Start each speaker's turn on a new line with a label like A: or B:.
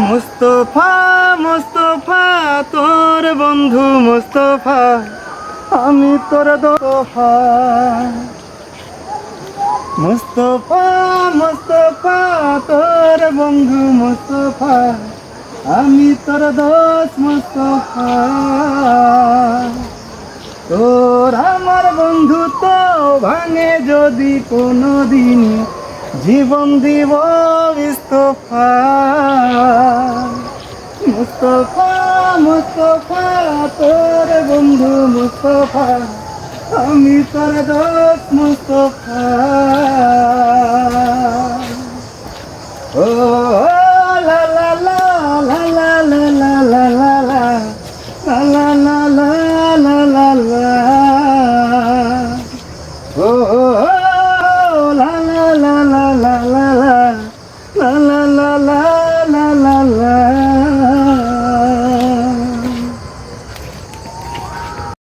A: মুস্তফা মুস্তফা তোর বন্ধু মুস্তফা, আমি তোর দোফা। মুস্তফা মুস্তফা তোর বন্ধু মুস্তফা, আমি তোর দোস্ত মুস্তফা। তোর আমার বন্ধুত্ব ভাঙে যদি কোনো দিন, জীবন দিব ইস্তফা। মুস্তফা মুস্তফা তোর বন্ধু মুস্তফা, আমি তোর দোস্ত মুস্তফা। ও লা লা লা লা লা লা লা লা লা লা লা লা লা লা লা। ও লা লা লা লা লা লা লা লা লা লা।